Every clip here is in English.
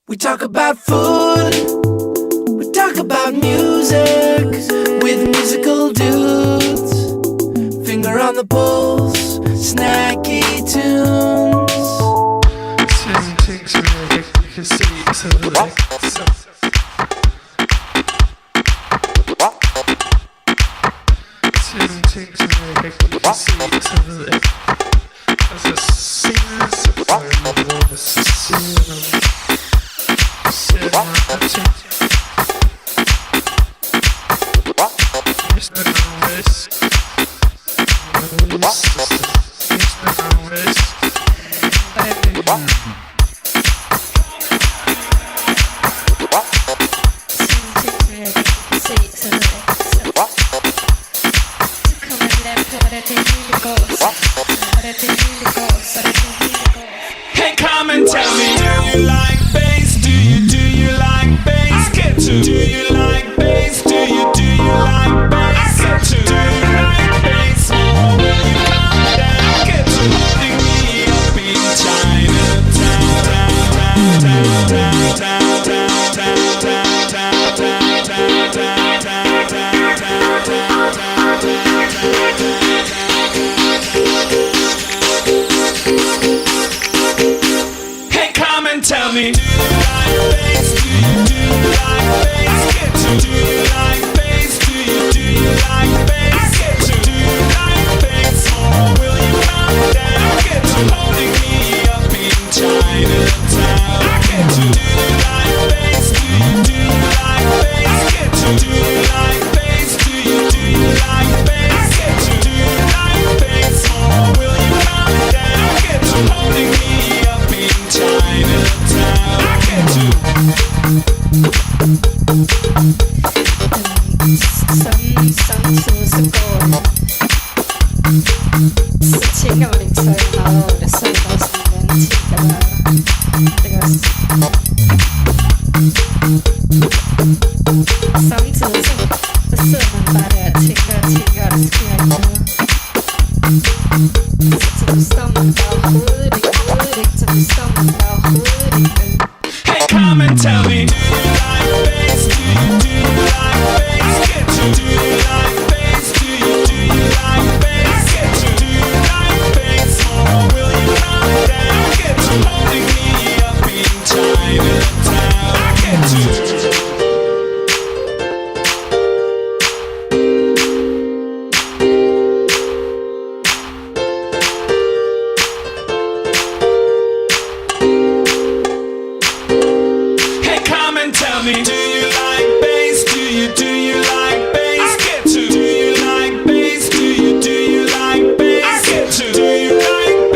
We talk about food, we talk about music, with musical dudes. Finger on the pulse, snacky tunes. Hey, come and tell me, do you like bass? Do you like bass? Get to. Do you like bass? Do you like bass? Get to. Do you like bass? Or will you come down? Get to. Holding me up in Hey, come and tell me, do you like bass? Do you like bass? Get to. Do you like bass? Do you like bass? Get to. Do you like bass? Or will you come down? Get to. Holding me up in Chinatown. Get to. Do you like bass? Do you like bass? Get to. Do you like bass? Do you like bass? Get to. Do you like bass? Or will you come down? Get to. Holding me up in Chinatown. Get to. Some years ago, så tænker man ikke så meget over det, så er det bare sådan en anden ting, der var, samtidig så sidder man bare der og tænker, og der sker ikke noget. Så forstår man bare overhovedet ikke, så forstår man bare overhovedet ikke. Hey, come and tell me, do you like bass? Do you like bass? Get to. Do you like bass? Do you like bass? Get to. Do you like bass? Or will you come down? Get to. Holding me up in Chinatown. Get to. Tell me, do you like bass? Do you like bass? Get to. Do you like bass? Do you like bass? Get to. Do you like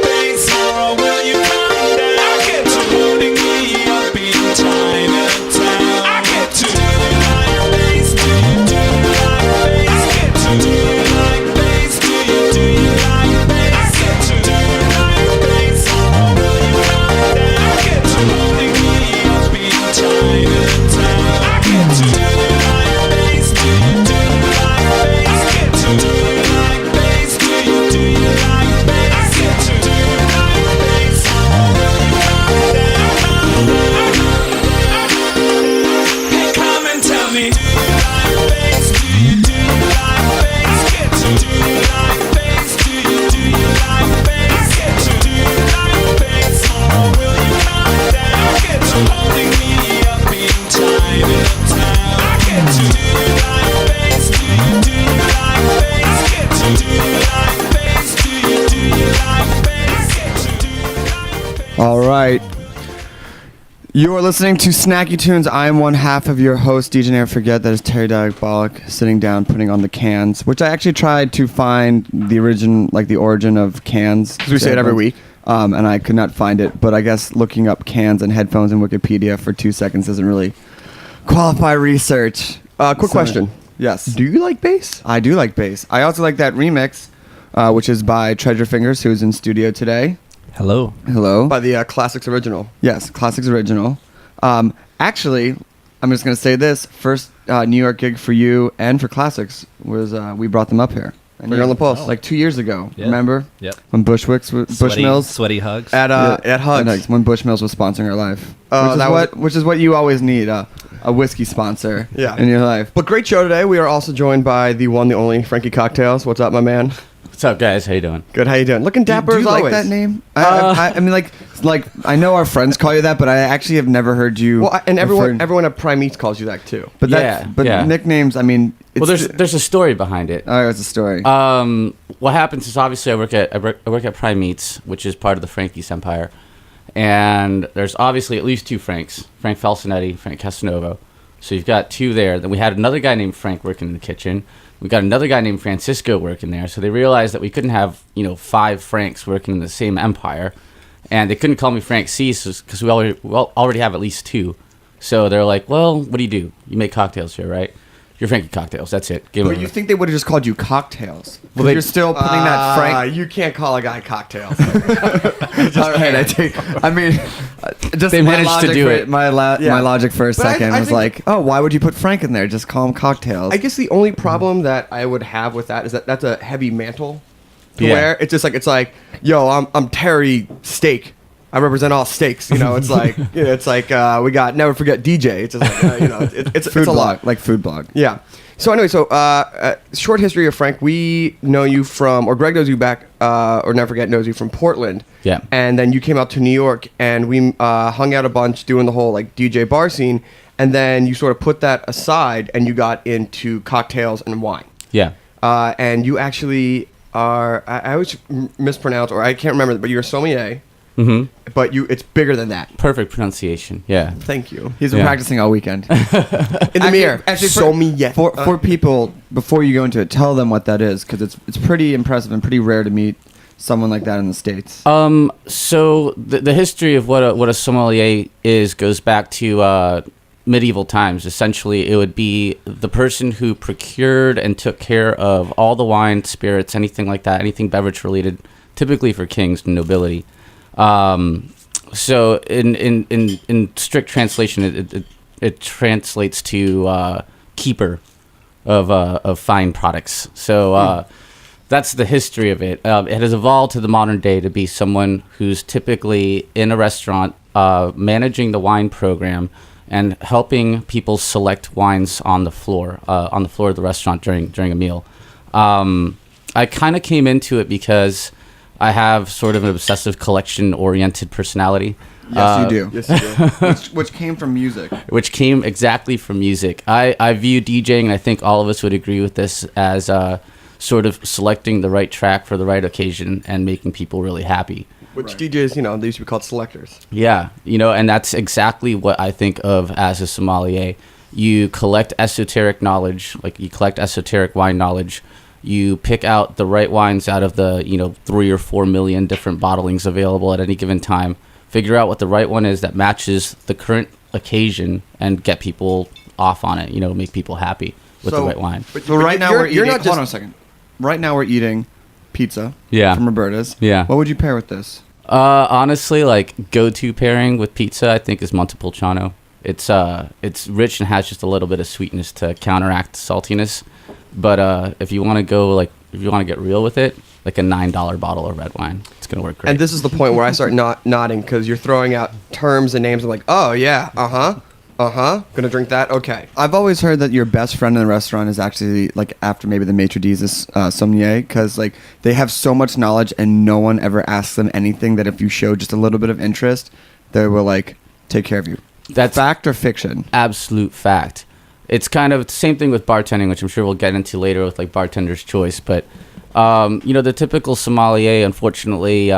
bass? Or will you come down? Get to. Holding me up in Chinatown. Get to. Do you like bass? Do you like bass? Get to. Do you like bass? Do you like bass? Get to. Do you like bass? Or will you come down? Get to. Holding me up in China. All right. You are listening to Snacky Tunes. I am one half of your host, DJ Never Forget. That is Terry Diabolic, sitting down, putting on the cans, which I actually tried to find the origin of cans. Because we say it every week. And I could not find it. But I guess looking up cans and headphones in Wikipedia for 2 seconds doesn't really qualify research. Quick question. Yes. Do you like bass? I do like bass. I also like that remix, which is by Treasure Fingers, who's in studio today. Hello. Hello. By the Classics Original. Yes, Classics Original. Actually, I'm just gonna say this: first New York gig for you and for Classics was we brought them up here. And Finger on the pulse. like 2 years ago. Yeah. Remember? Yep. When Bushmills Sweaty hugs. At Hugs. when Bushmills was sponsoring our life. Oh, Which is what you always need, a whiskey sponsor Yeah. in your life. But great show today. We are also joined by the one, the only Frankie Cocktails. What's up, my man? What's up, guys? How you doing? Good. How you doing? Looking dapper Do you as like always. that name? I mean, like I know our friends call you that, but I actually have never heard you. Well, and everyone referred- everyone at Prime Eats calls you that too. But Yeah. nicknames. I mean, it's, Well, there's a story behind it. oh, it's a story. What happens is obviously I work at Prime Eats, which is part of the Frankie's empire, and there's obviously at least two Franks: Frank Falcinetti, Frank Casanova. So you've got two there. Then we had another guy named Frank working in the kitchen. We got another guy named Francisco working there. So they realized that we couldn't have 5 Franks working in the same empire, and they couldn't call me Frank C because we already have at least 2. So they're like, well, what do? You make cocktails here, right? You're Frankie Cocktails. That's it. Give 'em but a- you think they would have just called you Cocktails? Well, they- you're still putting that Frank. You can't call a guy Cocktails. All right, I mean, just They my managed to logic do for- it. My Yeah. logic for a But I second was think- like, oh, why would you put Frank in there? Just call him Cocktails. I guess the only problem that I would have with that is that that's a heavy mantle to Yeah. wear. It's just like yo, I'm Terry Steak. I represent all steaks. It's like we got never forget DJ. It's just like it's food a blog, lot. like food blog. Yeah. So anyway, short history of Frank. We know you from, or Greg knows you back, or Never Forget knows you from Portland. Yeah. And then you came out to New York, and we hung out a bunch doing the whole like DJ bar scene, and then you sort of put that aside, and you got into cocktails and wine. Yeah. And you actually are, I always mispronounce, or I can't remember, but you're a sommelier. Mm-hmm. But it's bigger than that. Perfect pronunciation. Yeah. Thank you. He's been Yeah. practicing all weekend. In the mirror. Sommelier. For people, before you go into it, tell them what that is, because it's pretty impressive and pretty rare to meet someone like that in the States. So the history of what a sommelier is goes back to medieval times. Essentially, it would be the person who procured and took care of all the wine, spirits, anything like that, anything beverage related, typically for kings and nobility. So in strict translation, it translates to keeper of fine products. So that's the history of it. It has evolved to the modern day to be someone who's typically in a restaurant managing the wine program and helping people select wines on the floor of the restaurant during a meal. I kind of came into it because I have sort of an obsessive collection-oriented personality. Yes, you do. Yes, you do. which came from music. Which came exactly from music. I view DJing, and I think all of us would agree with this, as sort of selecting the right track for the right occasion and making people really happy. Which DJs, they used to be called selectors. Yeah, and that's exactly what I think of as a sommelier. You collect esoteric knowledge, like you collect esoteric wine knowledge. You pick out the right wines out of the 3 or 4 million different bottlings available at any given time. Figure out what the right one is that matches the current occasion and get people off on it. Make people happy with the right wine. So right now we're eating. not Hold on a second. Right now we're eating pizza. Yeah. From Roberta's. Yeah. What would you pair with this? Honestly, like go-to pairing with pizza, I think is Montepulciano. It's rich and has just a little bit of sweetness to counteract the saltiness. But if you want to get real with it, like a $9 bottle of red wine, it's gonna work great. And this is the point where I start nodding because you're throwing out terms and names. I'm like, oh yeah, gonna drink that. Okay. I've always heard that your best friend in the restaurant is actually like after maybe the maitre d's is sommelier, because like they have so much knowledge and no one ever asks them anything, that if you show just a little bit of interest, they will like take care of you. That's Fact or fiction? absolute fact. It's kind of the same thing with bartending, which I'm sure we'll get into later with like Bartender's Choice. But the typical sommelier, unfortunately,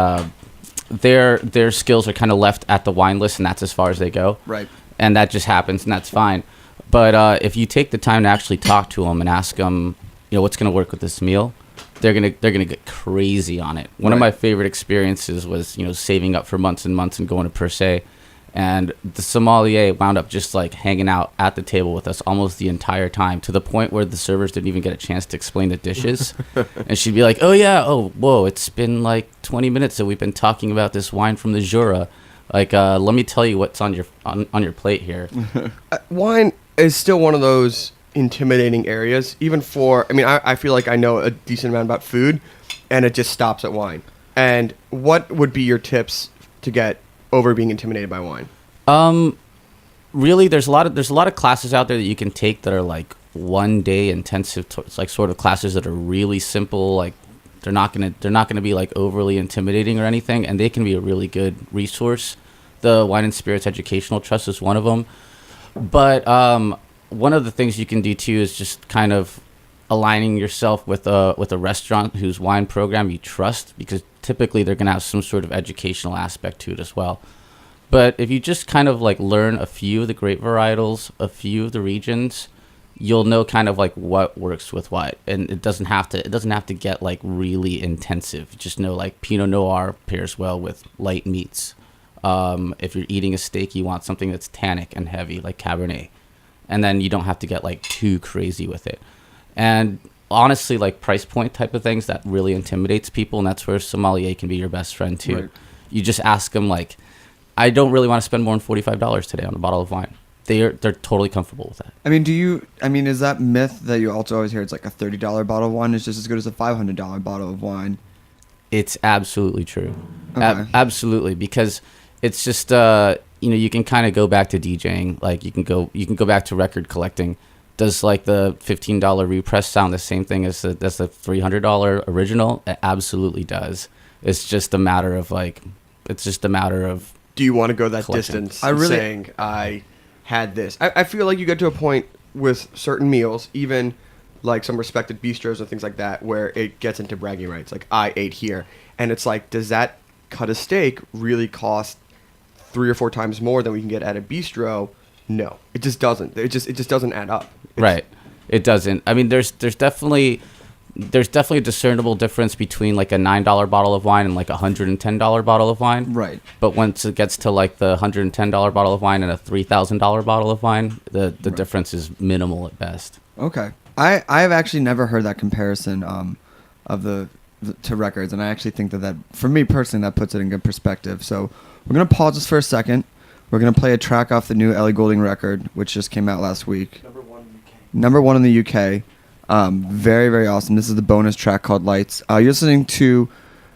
their skills are kind of left at the wine list, and that's as far as they go. Right. And that just happens, and that's fine. But if you take the time to actually talk to them and ask them, what's going to work with this meal, they're gonna get crazy on it. One of my favorite experiences was saving up for months and months and going to Per Se. And the sommelier wound up just like hanging out at the table with us almost the entire time, to the point where the servers didn't even get a chance to explain the dishes. And she'd be like, oh yeah, oh, whoa, it's been like 20 minutes that we've been talking about this wine from the Jura. Like, let me tell you what's on your plate here. Wine is still one of those intimidating areas, even for, I mean, I feel like I know a decent amount about food, and it just stops at wine. And what would be your tips to get over being intimidated by wine? Really, there's a lot of classes out there that you can take that are like 1 day intensive, it's like sort of classes that are really simple, like they're not gonna be like overly intimidating or anything, and they can be a really good resource. The Wine and Spirits Educational Trust is one of them, but one of the things you can do too is just kind of aligning yourself with a restaurant whose wine program you trust, because typically they're gonna have some sort of educational aspect to it as well. But if you just kind of like learn a few of the grape varietals, a few of the regions, you'll know kind of like what works with what, and it doesn't have to get like really intensive. Just know like Pinot Noir pairs well with light meats. If you're eating a steak, you want something that's tannic and heavy like Cabernet, and then you don't have to get like too crazy with it. And honestly, like price point type of things, that really intimidates people, and that's where sommelier can be your best friend too. Right. You just ask them like, I don't really want to spend more than $45 today on a bottle of wine. They're totally comfortable with that. I mean, is that myth that you also always hear it's like a $30 bottle of wine is just as good as a $500 bottle of wine? It's absolutely true. Okay. Absolutely, because it's just you can kind of go back to DJing, like you can go back to record collecting. Does like the $15 repress sound the same thing as the $300 original? It absolutely does. It's just a matter of do you want to go that collection. distance saying I had this? I feel like you get to a point with certain meals, even like some respected bistros and things like that, where it gets into bragging rights. Like, I ate here. And it's like, does that cut of steak really cost 3 or 4 times more than we can get at a bistro? No, it just doesn't. It just doesn't add up. Right. It doesn't. I mean, there's definitely a discernible difference between like a $9 bottle of wine and like a $110 bottle of wine. Right. But once it gets to like the $110 bottle of wine and a $3,000 bottle of wine, the difference is minimal at best. Okay. I've actually never heard that comparison to records, and I actually think that for me personally, that puts it in good perspective. So we're gonna pause this for a second. We're gonna play a track off the new Ellie Goulding record, which just came out last week. Number one in the UK. Very, very awesome. This is the bonus track called Lights. You're listening to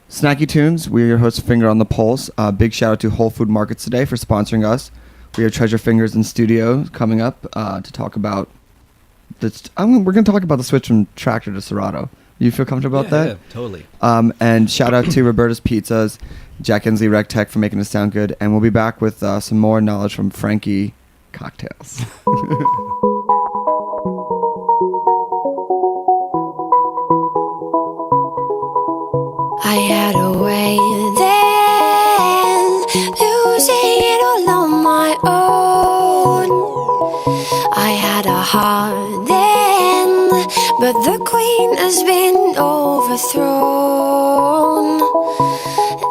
Snacky Tunes. We're your host, Finger on the Pulse. Big shout out to Whole Food Markets today for sponsoring us. We have Treasure Fingers in studio coming up to talk about this. We're going to talk about the switch from Tractor to Serato. You feel comfortable about that? Yeah, totally. And shout out to Roberta's Pizzas, Jack Inslee Rec Tech for making us sound good. And we'll be back with some more knowledge from Frankie Cocktails. I had a way then, losing it all on my own. I had a heart then, but the queen has been overthrown.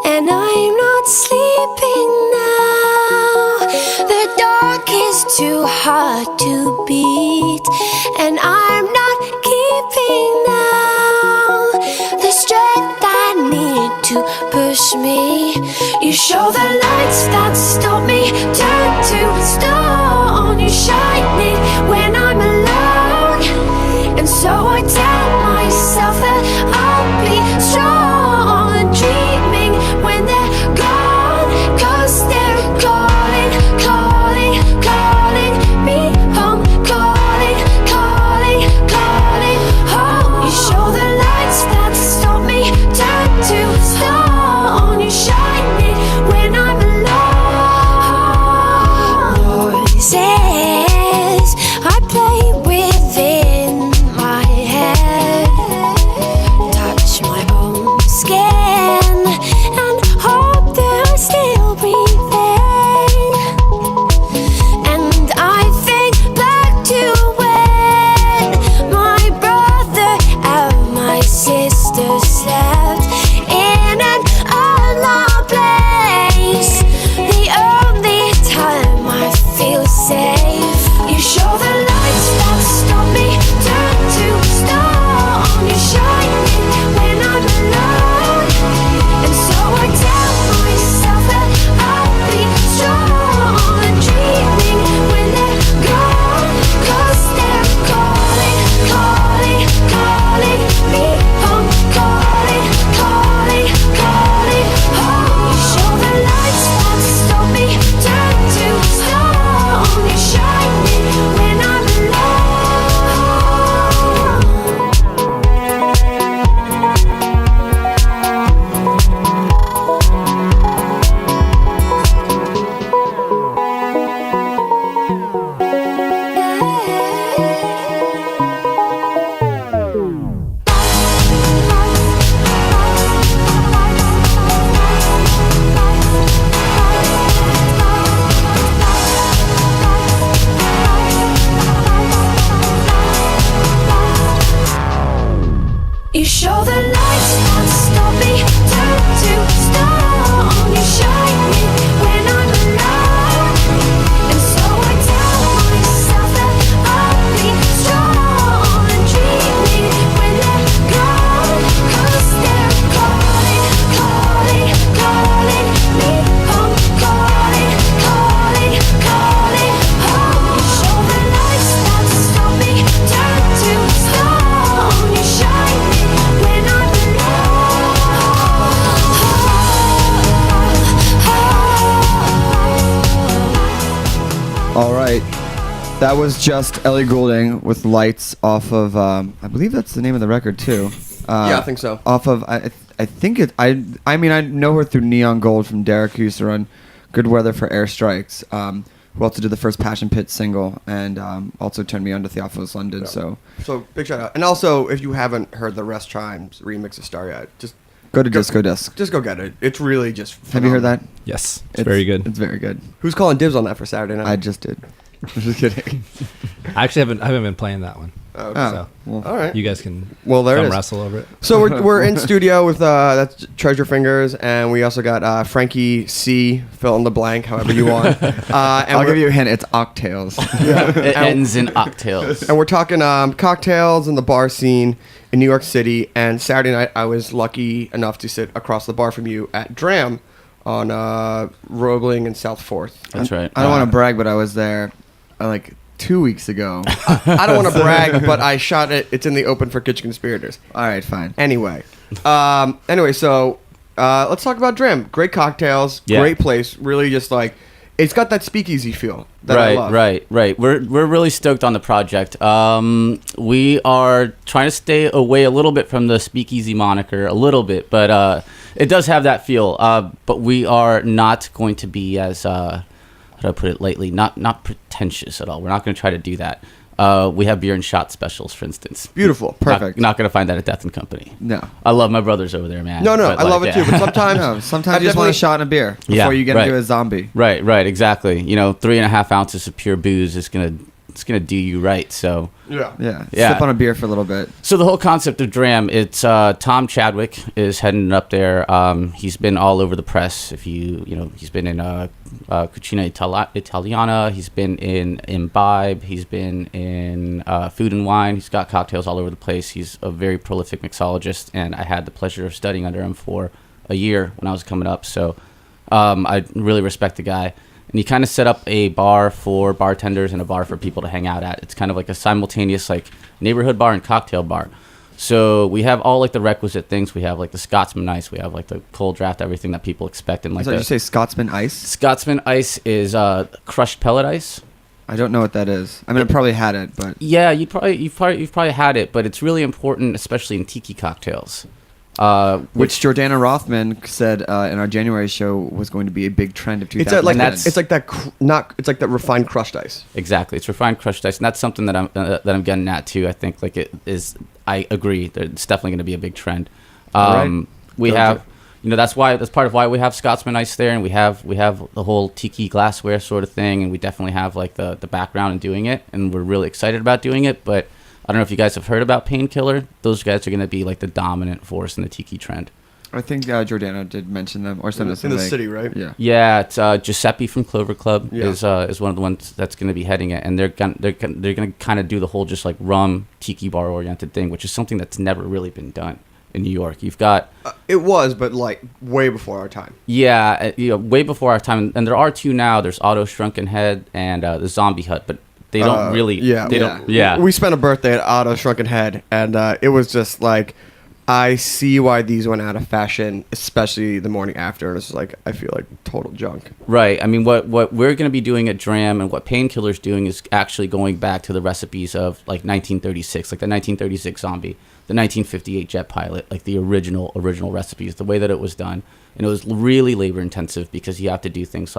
And I'm not sleeping now. The dark is too hard to beat, and I'm not keeping now the strength I need to push me. You show the lights that stop me, turn to stone. You shine it when I'm alone, and so I tell myself that I'll be strong and dreaming when they're gone, 'cause they're calling, calling, calling me home, calling, calling, calling home. You show the lights that stop me, turn to stone. You shine it when I'm alone. Voices I play within my head, touch my own skin and hope they're still breathing. And I think back to when my brother and my sister slept in an unloved place. The only time I feel safe. You show the lights that stop me, turn to stone. You shine it when I'm alone, and so I tell myself that I'll be All right. That was just Ellie Goulding with Lights off of, I believe that's the name of the record too. Yeah, I think so. Off of, I think it, I mean, I know her through Neon Gold from Derek, who used to run Good Weather for Air Strikes, who also did the first Passion Pit single, and also turned me on to Theophilus London, so. So, big shout out. And also, if you haven't heard the Rest Chimes remix of Star yet, just Go to Disco Desk. just go get it. It's really just Have you heard that? Yes, it's very good. It's very good. Who's calling dibs on that for Saturday night? I just did. I'm just kidding. I actually haven't been playing that one. Oh, Oh, well, all right. You guys can There it come is. wrestle over it. So we're in studio with that's Treasure Fingers, and we also got Frankie C. Fill in the blank, however you want. And I'll give you a hint. It's Octales. It ends in octales. And we're talking cocktails in the bar scene in New York City. And Saturday night, I was lucky enough to sit across the bar from you at Dram on Roebling and South 4th. That's right. I don't want to brag, but I was there like 2 weeks ago. I don't want to brag, but I shot it. It's in the open for Kitchen Conspirators. All right, fine. Anyway, so let's talk about Dram. Great cocktails, Yeah. great place. Really, just like it's got that speakeasy feel that I love. Right. We're really stoked on the project. We are trying to stay away a little bit from the speakeasy moniker, a little bit, but it does have that feel. But we are not going to be as how do I put it lightly? Not pretentious at all. We're not going to try to do that. We have beer and shot specials, for instance. Beautiful. Perfect. Not going to find that at Death and Company. No. I love my brothers over there, man. No, But, I love like, it too. But sometimes, No, sometimes I've you just want definitely- a shot and a beer before Yeah, you get right. into a zombie. Right, exactly. 3.5 ounces of pure booze is gonna do you right. So Yeah. Yeah. Sip on a beer for a little bit. So the whole concept of Dram, it's Tom Chadwick is heading up there. He's been all over the press. If he's been in Cucina Italiana. He's been in Imbibe. He's been in Food and Wine. He's got cocktails all over the place. He's a very prolific mixologist, and I had the pleasure of studying under him for a year when I was coming up. So I really respect the guy. And he kind of set up a bar for bartenders and a bar for people to hang out at. It's kind of like a simultaneous neighborhood bar and cocktail bar. So we have all the requisite things. We have the Scotsman Ice. We have the cold draft, everything that people expect. And So you say Scotsman Ice? Scotsman Ice is crushed pellet ice. I don't know what that is. I mean, I probably had it, but Yeah, you've probably had it, but it's really important, especially in tiki cocktails. which Jordana Rothman said in our January show was going to be a big trend of It's 2010. like that refined crushed ice. Exactly, it's refined crushed ice, and that's something that I'm getting at too. I think it is. I agree that it's definitely going to be a big trend. Right. We have, that's part of why we have Scotsman Ice there, and we have the whole tiki glassware sort of thing, and we definitely have the background in doing it, and we're really excited about doing it. But I don't know if you guys have heard about Painkiller. Those guys are going to be the dominant force in the tiki trend. I think Jordana did mention them or something. In the city, right? Yeah. Yeah, it's Giuseppe from Clover Club Yeah. is one of the ones that's going to be heading it, and they're going to kind of do the whole just rum tiki bar oriented thing, which is something that's never really been done in New York. You've got It was, but way before our time. way before our time, and there are two now. There's Otto Shrunken Head and the Zombie Hut, but they don't really. We spent a birthday at Otto Shrunken Head, and it was just I see why these went out of fashion, especially the morning after. And it's I feel like total junk. Right. I mean, what we're going to be doing at Dram and what Painkiller's doing is actually going back to the recipes of 1936, the 1936 Zombie, the 1958 Jet Pilot, the original recipes, the way that it was done. And it was really labor intensive because you have to do things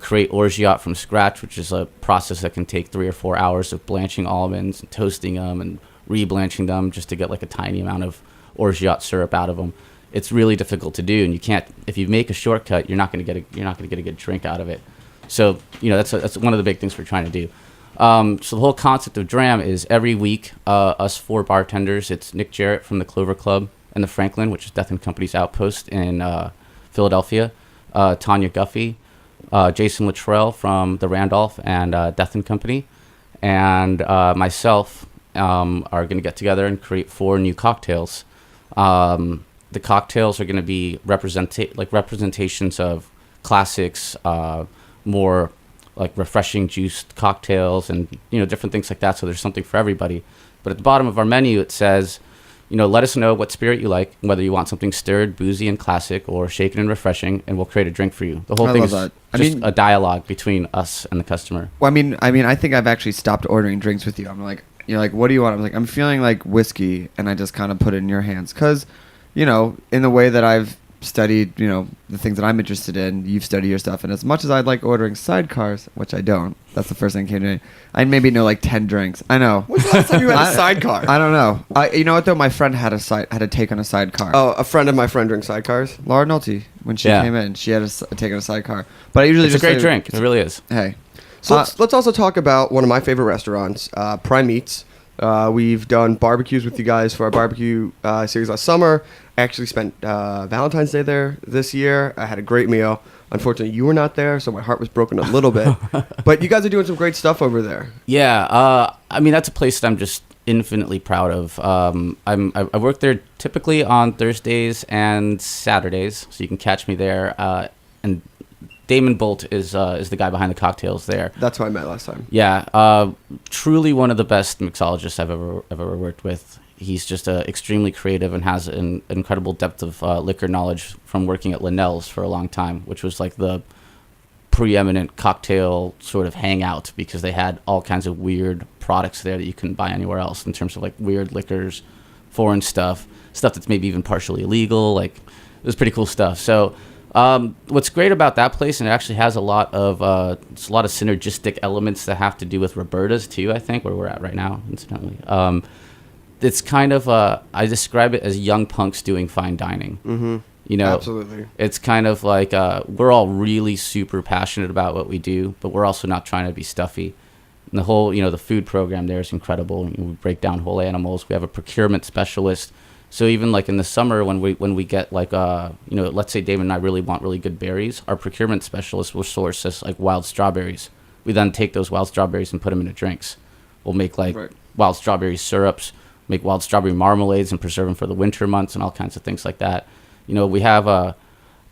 create orgeat from scratch, which is a process that can take 3 or 4 hours of blanching almonds and toasting them and reblanching them just to get a tiny amount of orgeat syrup out of them. It's really difficult to do, and you can't. If you make a shortcut, you're not going to get a good drink out of it. So that's one of the big things we're trying to do. So the whole concept of Dram is every week, us 4 bartenders. It's Nick Jarrett from the Clover Club and the Franklin, which is Death and Company's outpost in Philadelphia. Tanya Guffey, Jason Luttrell from the Randolph and Death and Company, and myself. Are going to get together and create 4 new cocktails. The cocktails are going to be representations of classics, more refreshing juiced cocktails, and different things like that. So there's something for everybody. But at the bottom of our menu, it says, let us know what spirit you like, whether you want something stirred, boozy, and classic, or shaken and refreshing, and we'll create a drink for you. The whole I thing love is that. just a dialogue between us and the customer. Well, I think I've actually stopped ordering drinks with you. I'm like, you're like, what do you want? I'm like, I'm feeling like whiskey, and I just kind of put it in your hands, because, in the way that I've studied, the things that I'm interested in, you've studied your stuff, and as much as I'd like ordering sidecars, which I don't, that's the first thing that came to me. I maybe know like 10 drinks. I know. When's the last time you had a sidecar? I don't know. You know what though? My friend had a take on a sidecar. Oh, a friend of my friend drinks sidecars. Laura Nolte, when she Yeah. came in, she had a take on a sidecar. But I usually It's a just great say- drink. It really is. Hey, So let's also talk about one of my favorite restaurants, Prime Meats. We've done barbecues with you guys for our barbecue series last summer. I actually spent Valentine's Day there this year. I had a great meal. Unfortunately, you were not there, so my heart was broken a little bit. But you guys are doing some great stuff over there. Yeah, that's a place that I'm just infinitely proud of. I work there typically on Thursdays and Saturdays, so you can catch me there. And Damon Bolt is the guy behind the cocktails there. That's who I met last time. Yeah, truly one of the best mixologists I've ever worked with. He's just extremely creative and has an incredible depth of liquor knowledge from working at Linnell's for a long time, which was like the preeminent cocktail sort of hangout, because they had all kinds of weird products there that you couldn't buy anywhere else, in terms of like weird liquors, foreign stuff that's maybe even partially illegal. Like, it was pretty cool stuff. So what's great about that place, and it actually has a lot of synergistic elements that have to do with Roberta's too, I think, where we're at right now, incidentally. It's kind of I describe it as young punks doing fine dining. Mm-hmm. Absolutely. It's kind of like we're all really super passionate about what we do, but we're also not trying to be stuffy. And the whole, the food program there is incredible. We break down whole animals. We have a procurement specialist. So even like in the summer when we get like let's say David and I really want really good berries, our procurement specialist will source us like wild strawberries. We then take those wild strawberries and put them into drinks. We'll make like wild strawberry syrups, make wild strawberry marmalades, and preserve them for the winter months and all kinds of things like that. We have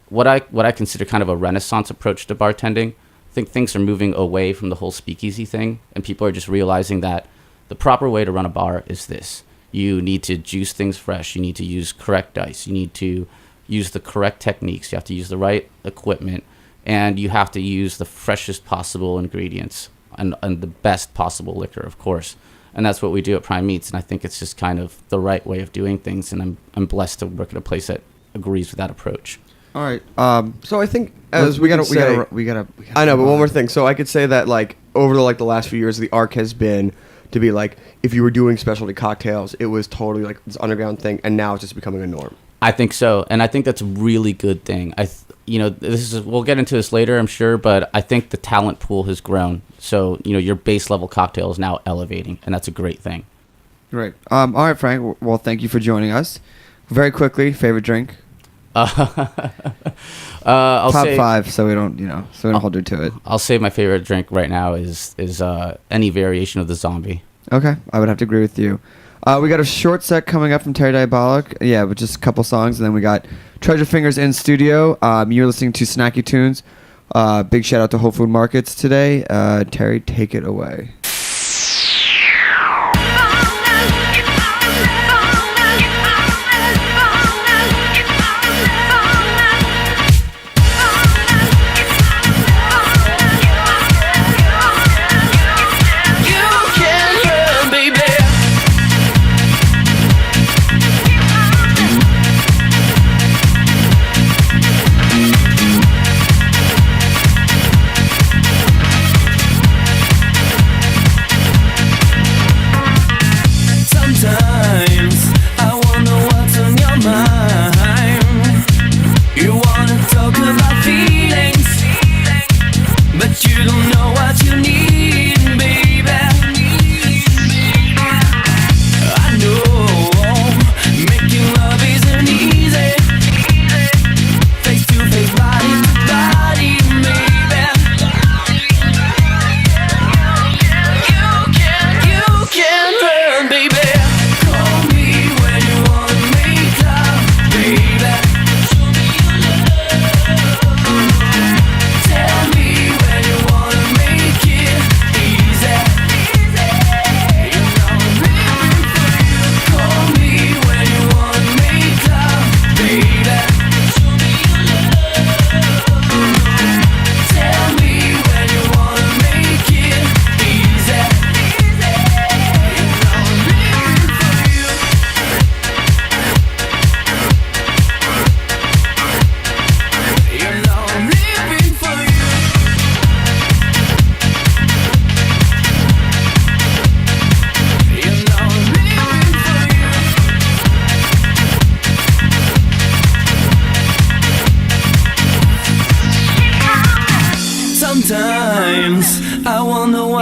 what I consider kind of a Renaissance approach to bartending. I think things are moving away from the whole speakeasy thing, and people are just realizing that the proper way to run a bar is this. You need to juice things fresh. You need to use correct ice. You need to use the correct techniques. You have to use the right equipment, and you have to use the freshest possible ingredients and the best possible liquor, of course. And that's what we do at Prime Meats, and I think it's just kind of the right way of doing things, and I'm blessed to work at a place that agrees with that approach. all right. So I think as we gotta. I know, but one more thing. So I could say that like over the last few years, the arc has been to be like, if you were doing specialty cocktails, it was totally like this underground thing, and now it's just becoming a norm. I think so, and I think that's a really good thing. We'll get into this later, I'm sure, but I think the talent pool has grown. So your base level cocktail is now elevating, and that's a great thing. Great. All right, Frank. Well, thank you for joining us. Very quickly, favorite drink? I'll Top say 5, so we don't hold you to it. I'll say my favorite drink right now is any variation of the zombie. Okay, I would have to agree with you. We got a short set coming up from Terry Diabolic. Yeah, with just a couple songs, and then we got Treasure Fingers in studio. You're listening to Snacky Tunes. Big shout out to Whole Food Markets today. Terry, take it away.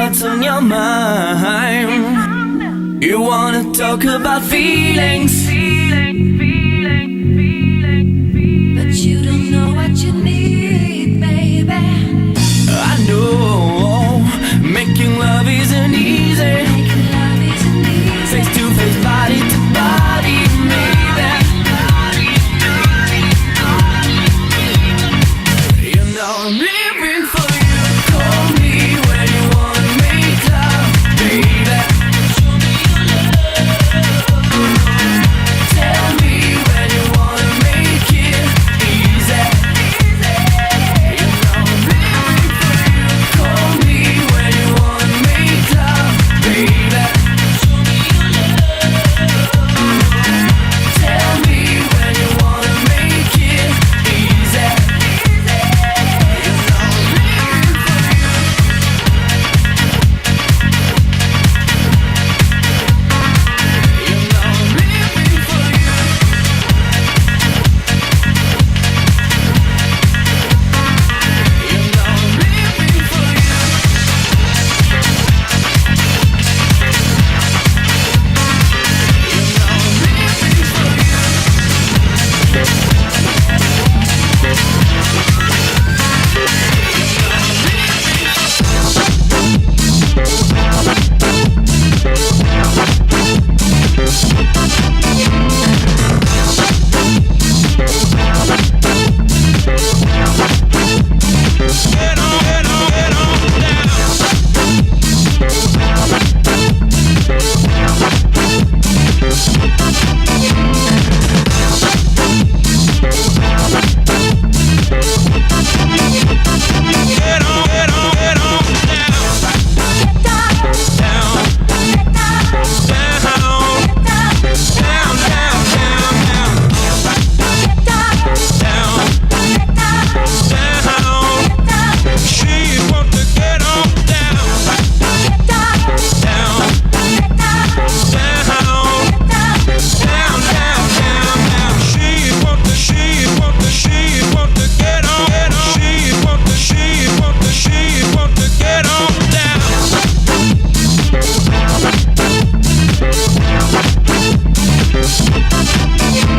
what's on your mind. You wanna talk about feelings, But you don't know what you need, baby. I know making love isn't easy. Making love isn't easy. Face to face, body to body, maybe. You know I'm living for you. Call me when you wanna make love, baby. Tell me when you wanna make it easy. You know I'm living for you. Call me when you wanna make love, baby. Tell me when you wanna make it easy. You know I'm living for you. You know I'm living for you. You know I'm living for you. Get on down. Get on down. She want to get on down. She want to get on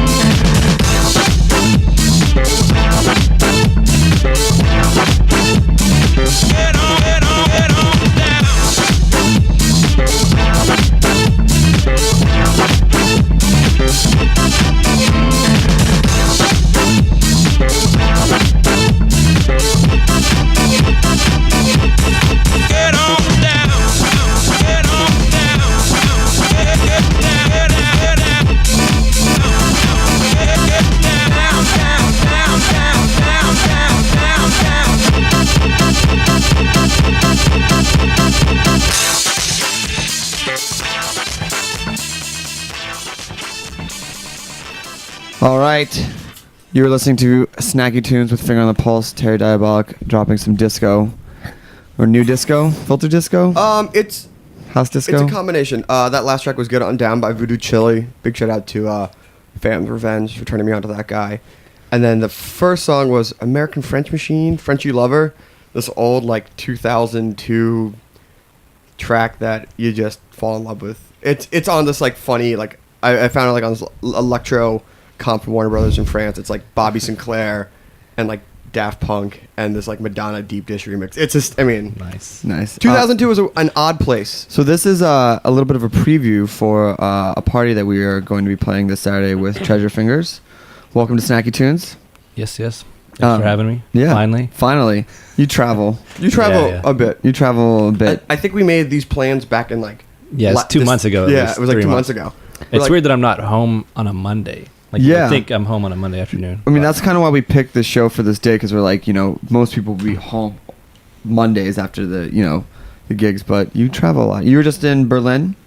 down. Get on down. Get on down. Get on down. Get down. Get All right. You're listening to Snacky Tunes with Finger on the Pulse. Terry Diabolic dropping some disco. Or new disco? Filter disco? It's House disco? It's a combination. That last track was Get On Down by Voodoo Chili. Big shout out to Phantom's Revenge for turning me on to that guy. And then the first song was American French Machine, Frenchy Lover. This old, like, 2002 track that you just fall in love with. It's on this, like, funny, like, I found it, like, on this electro comp from Warner Brothers in France. It's, like, Bobby Sinclair and, like, Daft Punk and this, like, Madonna Deep Dish remix. It's just, I mean... Nice. 2002 was an odd place. So this is a little bit of a preview for a party that we are going to be playing this Saturday with Treasure Fingers. Welcome to Snacky Tunes. Yes. Thanks for having me. Yeah. Finally. You travel. Yeah. a bit. You travel a bit. I think we made these plans back in, like... Yeah, it's 2 months ago. Yeah, it was like 3 2 months ago. It's like, weird that I'm not home on a Monday. Like, Yeah. I think I'm home on a Monday afternoon. I mean, but- that's kind of why we picked this show for this day, because we're like, most people will be home Mondays after the gigs, but you travel a lot. You were just in Berlin?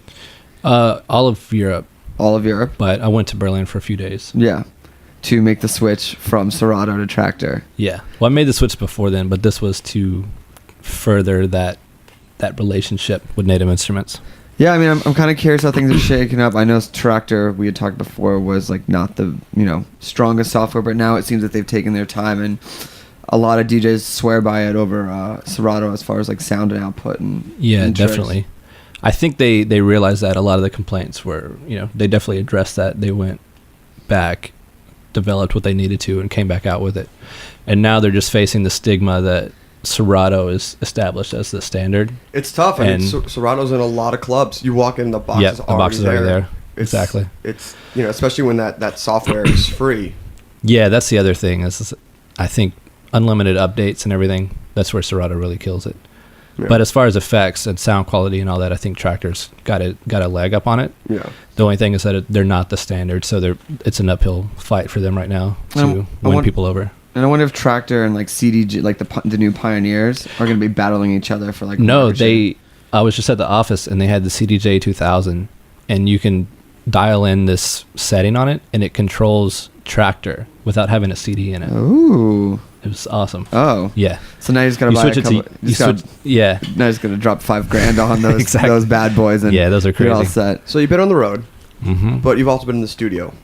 all of Europe, All of Europe? but I went to Berlin for a few days. Yeah. To make the switch from Serato to Tractor. Yeah. Well, I made the switch before then, but this was to further that relationship with Native Instruments. Yeah, I mean, I'm kind of curious how things are shaking up. I know Tractor, we had talked before, was like not the strongest software, but now it seems that they've taken their time and a lot of DJs swear by it over Serato as far as like sound and output and Yeah, and tricks. definitely. I think they realized that a lot of the complaints were, they definitely addressed that. They went back, developed what they needed to, and came back out with it. And now they're just facing the stigma that Serato is established as the standard. It's tough. I mean, And- Serato's in a lot of clubs. You walk in, the box Yep, is the already box is there. already there. It's, Exactly. It's especially when that software is free. Yeah, that's the other thing. Is I think unlimited updates and everything. That's where Serato really kills it. Yeah. But as far as effects and sound quality and all that, I think Tractor's got a leg up on it. Yeah. The only thing is that they're not the standard, so it's an uphill fight for them right now to I win want- people over. And I wonder if Tractor and like CDG, like the new Pioneers, are going to be battling each other for like. No, membership. I was just at the office and they had the CDJ 2000, and you can dial in this setting on it, and it controls Tractor without having a CD in it. Ooh. It was awesome. Oh. Yeah. So now you just got to You buy switch a it couple. to you switch, yeah. Now you're just going to drop $5,000 on those Exactly. those bad boys, and Yeah, those are you're all crazy. set. So you've been on the road, Mm-hmm. but you've also been in the studio.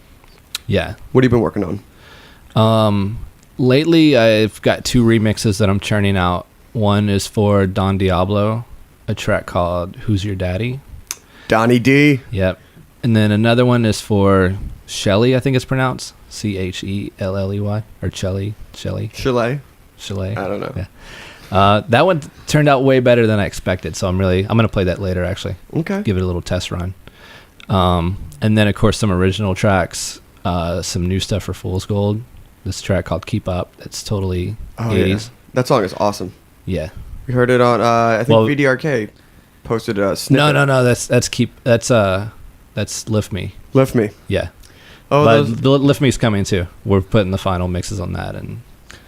Yeah. What have you been working on? Lately, I've got 2 remixes that I'm churning out. One is for Don Diablo, a track called "Who's Your Daddy." Donnie D. Yep. And then another one is for Shelly, I think it's pronounced Chelley, or Shelly. Chalet. Chalet. I don't know. Yeah. That one turned out way better than I expected, so I'm gonna play that later. Actually, Okay. give it a little test run. And then of course some original tracks, some new stuff for Fool's Gold. This track called "Keep Up." That's totally Oh, 80s. yeah. That song is awesome. Yeah. We heard it on I think Well- VDRK posted a snippet. No. That's Lift Me. Lift Me. Yeah. Oh, But those, the Lift Me's coming too. We're putting the final mixes on that, and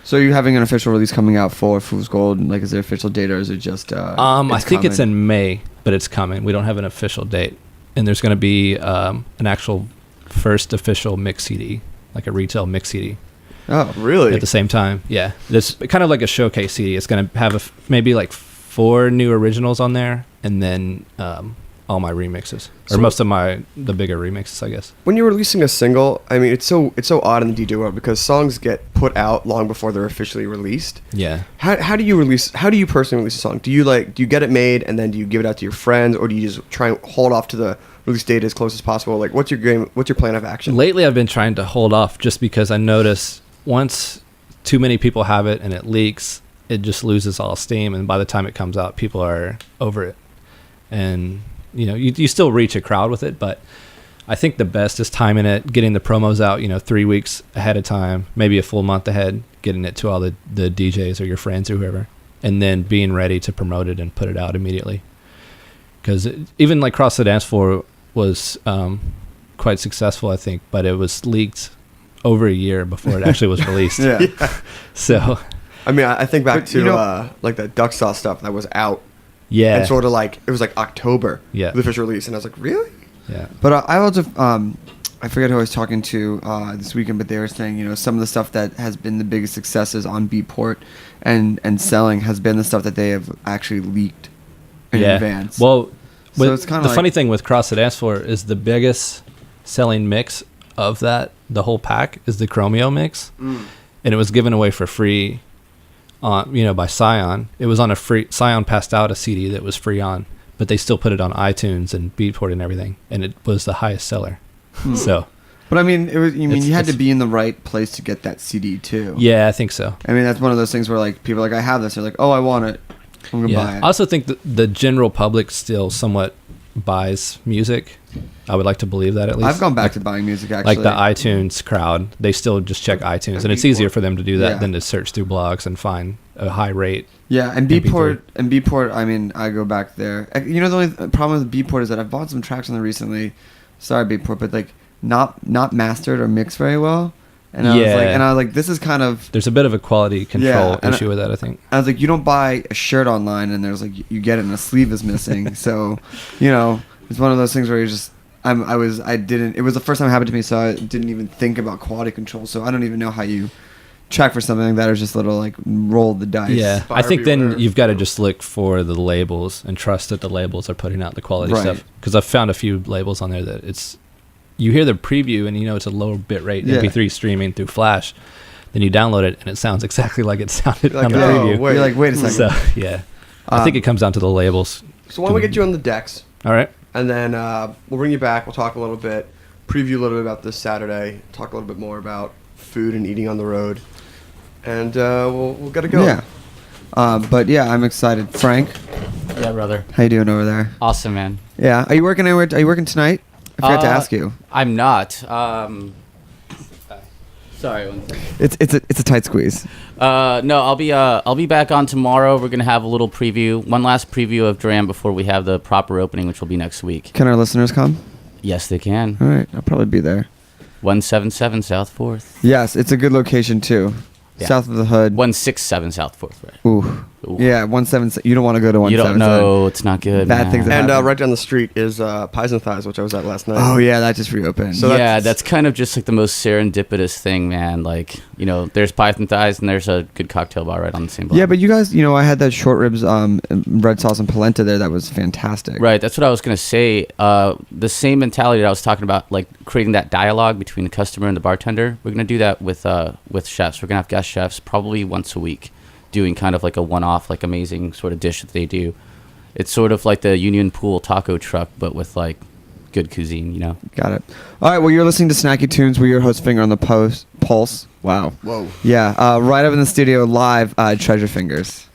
So you're having an official release coming out for Fool's Gold? Like, is there official date, or is it just? I think it's coming? in May, but it's coming. We don't have an official date, and there's going to be an actual first official mix CD, like a retail mix CD, Oh, really? at the same time. Yeah, it's kind of like a showcase CD. It's going to have maybe like 4 new originals on there, and then all my remixes, or So- most of the bigger remixes, I guess. When you're releasing a single, I mean, it's so odd in the DJ world because songs get put out long before they're officially released. Yeah. How do you personally release a song? Do you get it made and then do you give it out to your friends, or do you just try and hold off to the release date as close as possible? Like, what's your plan of action? Lately, I've been trying to hold off just because I notice once too many people have it and it leaks, it just loses all steam, and by the time it comes out, people are over it. And you still reach a crowd with it, but I think the best is timing it, getting the promos out 3 weeks ahead of time, maybe a full month ahead, getting it to all the DJs or your friends or whoever, and then being ready to promote it and put it out immediately. Because even like Cross the Dance Floor was quite successful, I think, but it was leaked over a year before it actually was released. yeah. So I mean, I think back But, to like that Duck Sauce stuff that was out, yeah, and sort of like it was like October, Yeah. the official release, and I was like, really? yeah, But I also I forget who I was talking to this weekend, but they were saying some of the stuff that has been the biggest successes on Beatport and selling has been the stuff that they have actually leaked in advance. Well, So it's kinda the like- funny thing with Cross the Dance Floor is the biggest selling mix of the whole pack is the Chromeo mix, and it was given away for free, by Scion. It was on a free. Scion passed out a CD that was free on, but they still put it on iTunes and Beatport and everything, and it was the highest seller. So But I mean, it was. You mean It's- you had to it's- be in the right place to get that CD too. yeah, I think so. I mean, that's one of those things where like people are like, I have this. They're like, oh, I want it. I'm gonna buy Yeah, it. I also think that the general public still somewhat buys music. I would like to believe that at least. I've gone back to buying music actually. like the iTunes crowd, they still just check iTunes, and it's easier for them to do that Yeah. than to search through blogs and find a high rate. Yeah, and MP3. Beatport. I mean, I go back there. The only problem with Beatport is that I've bought some tracks on there recently. Sorry, Beatport, but like not mastered or mixed very well. And I was like, this is kind of. There's a bit of a quality control Yeah, and issue with that, I think. I was like, you don't buy a shirt online and there's like you get it and a sleeve is missing. So, it's one of those things where you're just. It was the first time it happened to me, so I didn't even think about quality control. So I don't even know how you track for something like that, or just little like roll the dice. Yeah, I Buyer think beware. then you've got to just look for the labels and trust that the labels are putting out the quality Right. stuff. Because I've found a few labels on there that you hear the preview and it's a lower bit rate Yeah. MP3 streaming through Flash, Then you download it, and it sounds exactly like it sounded Like, on the oh, preview. wait. You're like, wait a second. So yeah, I think it comes down to the labels. So why don't we get you on the decks, All right. and then we'll bring you back. We'll talk a little bit, preview a little bit about this Saturday, talk a little bit more about food and eating on the road, and we'll get it going. Yeah. But yeah, I'm excited. Frank, Yeah, brother. how you doing over there? Awesome, man. Yeah. Are you working anywhere? Are you working tonight? I forgot to ask you. I'm not. Sorry. One second. It's a tight squeeze. No, I'll be back on tomorrow. We're gonna have a little preview, one last preview of Darin before we have the proper opening, which will be next week. Can our listeners come? Yes, they can. All right, I'll probably be there. 177 South 4th. Yes, it's a good location too. Yeah. South of the hood. 167 South 4th, right? Ooh. Ooh. Yeah, 177. You don't want to go to You 177. don't know. It's not good. Bad man. things that And happen. right down the street is Pies and Thighs, which I was at last night. Oh yeah, that just reopened. So yeah, that's kind of just like the most serendipitous thing, man. Like, there's Pies and Thighs, and there's a good cocktail bar right on the same block. Yeah, but you guys, I had that short ribs, red sauce and polenta there. That was fantastic. Right, that's what I was gonna say. The same mentality that I was talking about, like creating that dialogue between the customer and the bartender. We're gonna do that with chefs. We're gonna have guest chefs probably once a week, doing kind of like a one-off, like amazing sort of dish that they do. It's sort of like the Union Pool taco truck, but with like good cuisine. Got it. All right. Well, you're listening to Snacky Tunes. We're your host, Finger on the Pulse. Wow. Whoa. Yeah. Right up in the studio, live. Treasure Fingers.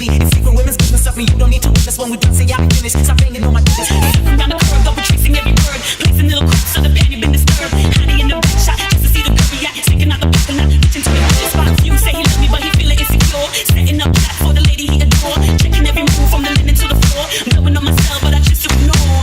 be. It's secret women's business of me. You don't need to witness when we done. Say I'm finished. Stop banging on my business. Stepping down the curb, double tracing every word. Placing little cracks so the panty been disturbed. Honey in the back shot just to see the curvy act. Sticking out the parking lot, reaching to the spot. You say he love me, but he feeling insecure. Setting up trap for the lady he adore. Checking every move from the linen to the floor. Blowing on myself, but I choose to ignore.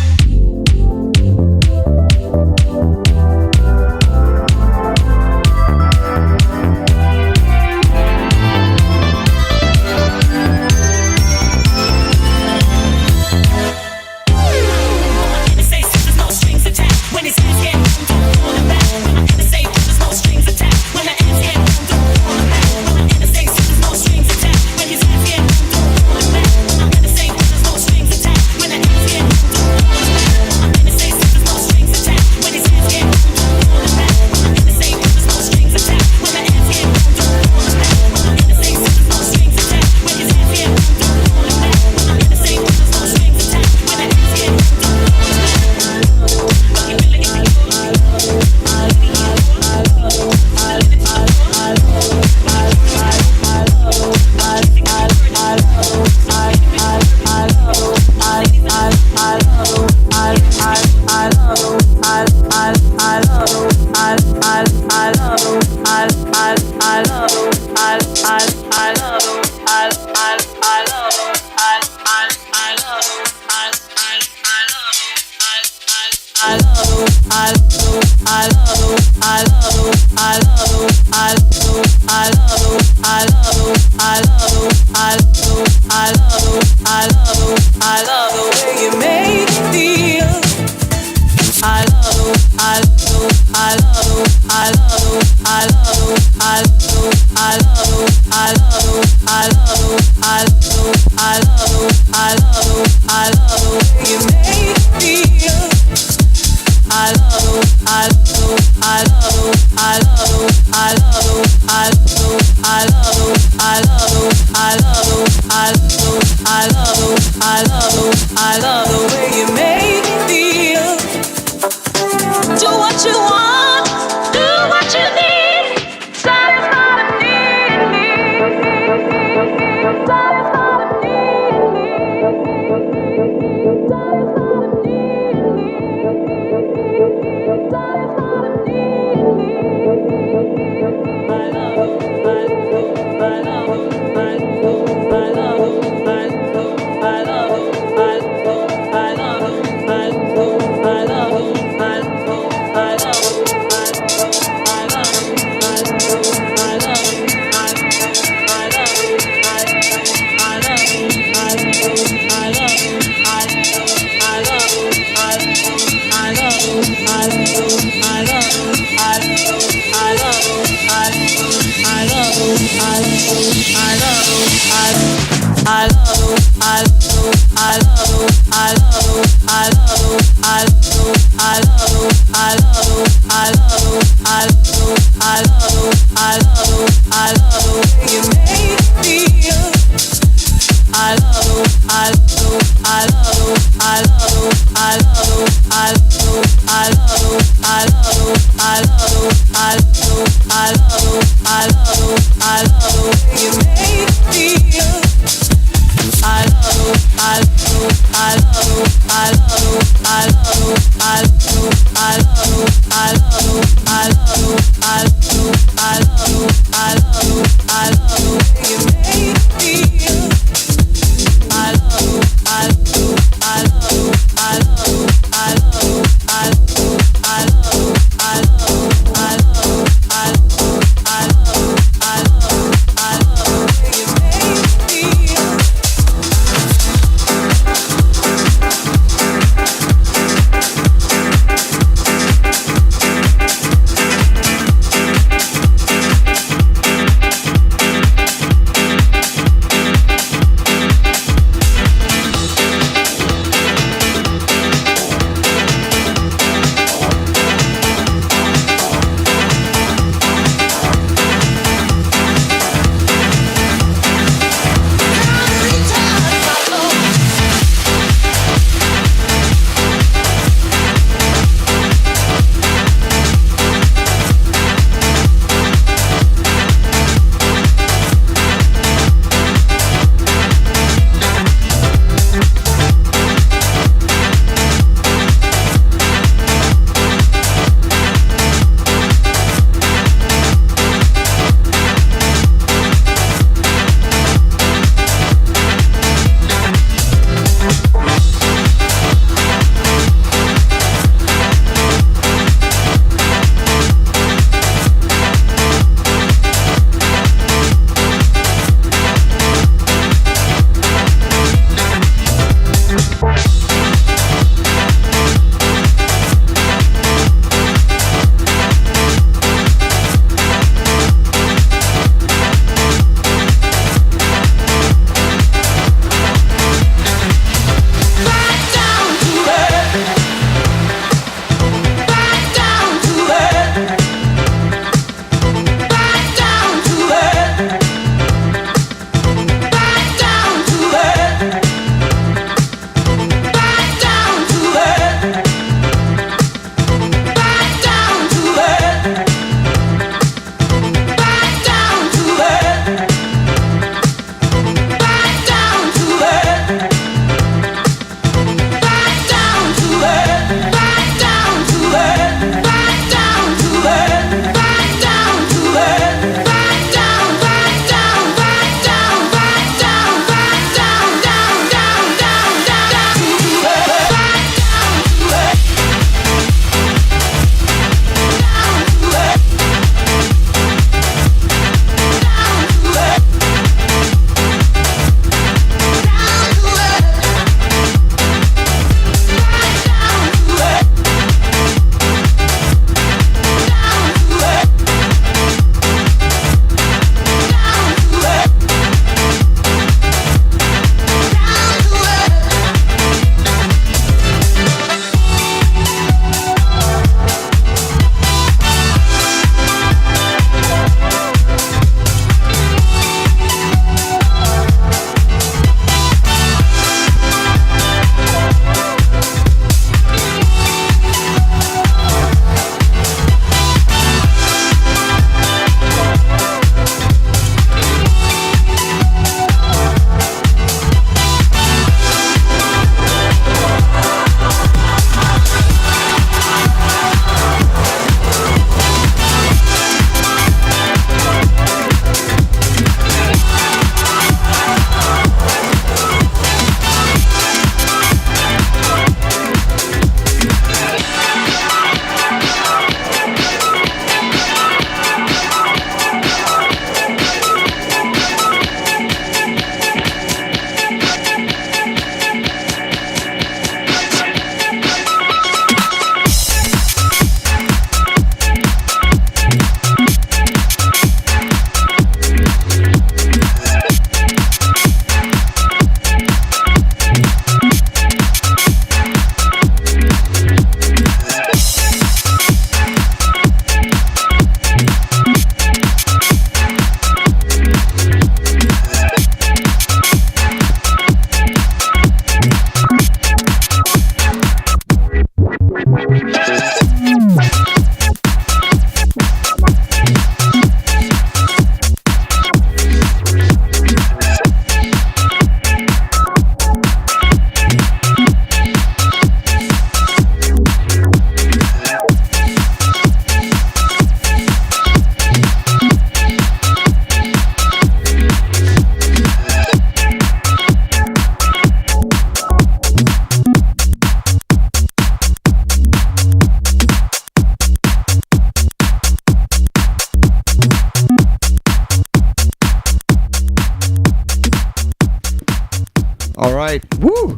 All right. Woo!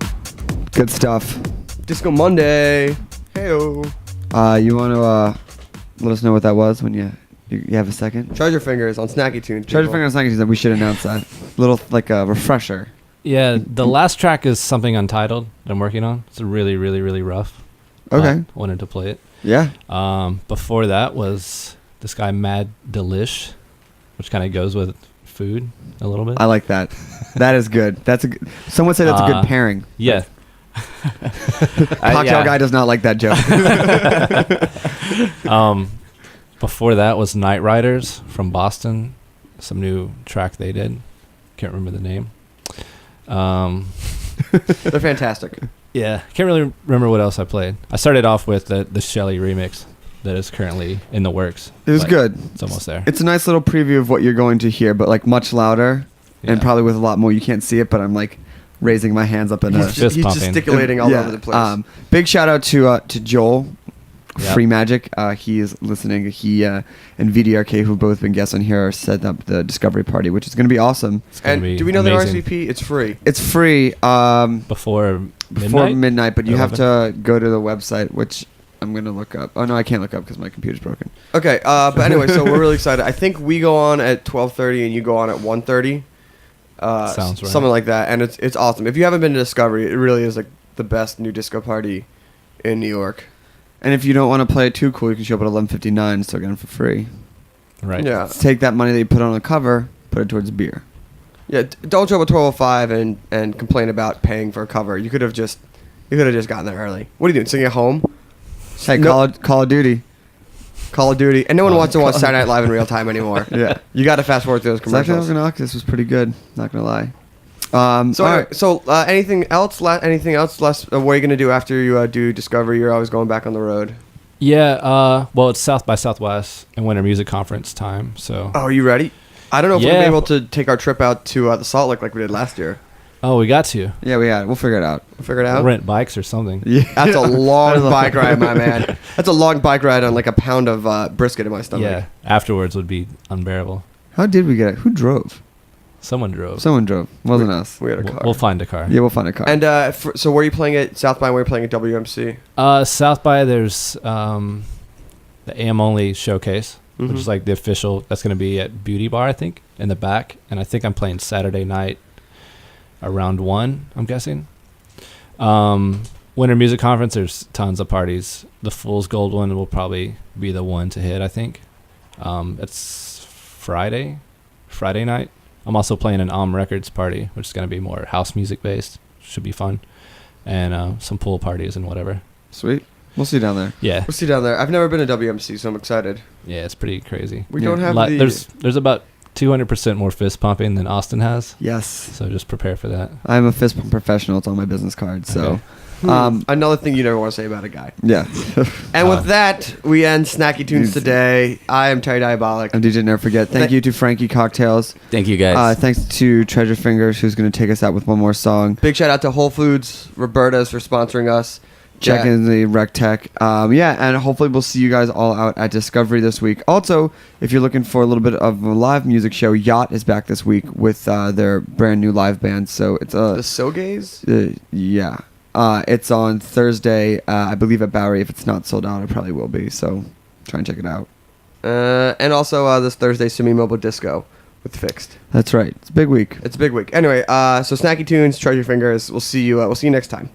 Good stuff. Disco Monday. Heyo. You want to let us know what that was when you have a second? Treasure Fingers on Snacky Tunes. Treasure people. Finger and Snacky Tunes, we should announce that. Little, like a refresher. Yeah, the last track is something untitled that I'm working on. It's really, really, really rough. Okay. Wanted to play it. Yeah. Before that was this guy Mad Delish, which kind of goes with food a little bit. I like that. That is good. Someone said that's a good pairing. Yeah. Cocktail yeah. guy does not like that joke. Before that was Night Riders from Boston. Some new track they did. Can't remember the name. They're fantastic. Yeah, can't really remember what else I played. I started off with the Shelley remix that is currently in the works. It was but good. It's almost there. It's a nice little preview of what you're going to hear, but like much louder and Yeah. probably with a lot more. You can't see it, but I'm like raising my hands up in a. Fist He's pumping. gesticulating all over the place. Big shout out to Joel, Yep. Free Magic. He is listening. He and VDRK, who've both been guests on here, are setting up the Discovery Party, which is going to be awesome. It's gonna And be do we know that amazing. RSVP? It's free. It's free Before before midnight, but you have 11? to go to the website, which I'm going to look up. Oh no, I can't look up because my computer's broken. Okay, but anyway, so we're really excited. I think we go on at 12:30 and you go on at 1:30. Sounds right. Something like that, and it's awesome. If you haven't been to Discovery, it really is like the best new disco party in New York. And if you don't want to play it too cool, you can show up at 11:59 and still get them for free. Right. Yeah, Take that money that you put on a cover, put it towards beer. yeah. Don't show up at 12:05 and complain about paying for a cover. You could have just gotten there early. What are you doing? Sitting at home? Hey, No- Call of Duty. Call of Duty, and no one wants to watch Saturday Night Live in real time anymore. Yeah. You got to fast forward through those commercials. This was pretty good. Not gonna lie. So, all anyway, right. so anything else? Anything else? What are you gonna do after you do Discovery? You're always going back on the road. Yeah. Well, it's South by Southwest and Winter Music Conference time. So. Oh, are you ready? I don't know if we'll Yeah. be able to take our trip out to the Salt Lake like we did last year. Oh, we got to. Yeah, we'll figure it out. We'll figure it out. Rent bikes or something. Yeah. That's a long bike ride, my man. That's a long bike ride on like a pound of brisket in my stomach. Yeah. Afterwards would be unbearable. How did we get it? Who drove? Someone drove. Someone drove. Wasn't us. We had a car. We'll find a car. Yeah, we'll find a car. And so where are you playing at South by? And where are you playing at WMC? South by there's the AM only showcase, which is like the official. That's going to be at Beauty Bar, I think, in the back. And I think I'm playing Saturday night around 1, I'm guessing. Winter Music Conference, there's tons of parties. The Fool's Gold one will probably be the one to hit, I think. It's Friday night. I'm also playing an Records party, which is going to be more house music based. Should be fun. And some pool parties and whatever. Sweet. We'll see you down there. Yeah. We'll see down there. I've never been to WMC, so I'm excited. Yeah, it's pretty crazy. We Yeah. don't have the. There's about 200% more fist pumping than Austin has. Yes. So just prepare for that. I'm a fist pump professional. It's on my business card. So, Okay. Another thing you never want to say about a guy. yeah. And with that, we end Snacky Tunes today. I am Terry Diabolic. I'm DJ Never Forget. Thank you to Frankie Cocktails. Thank you guys. Thanks to Treasure Fingers, who's going to take us out with one more song. Big shout out to Whole Foods, Roberta's for sponsoring us. Check in the Rec Tech. Yeah, and hopefully we'll see you guys all out at Discovery this week. Also, if you're looking for a little bit of a live music show, Yacht is back this week with their brand new live band. So it's The Sogays? yeah. It's on Thursday, I believe at Bowery. If it's not sold out, it probably will be. So try and check it out. And also this Thursday, Semi Mobile Disco with Fixed. That's right. It's a big week. It's a big week. Anyway, so Snacky Tunes, Treasure Fingers. We'll see you next time.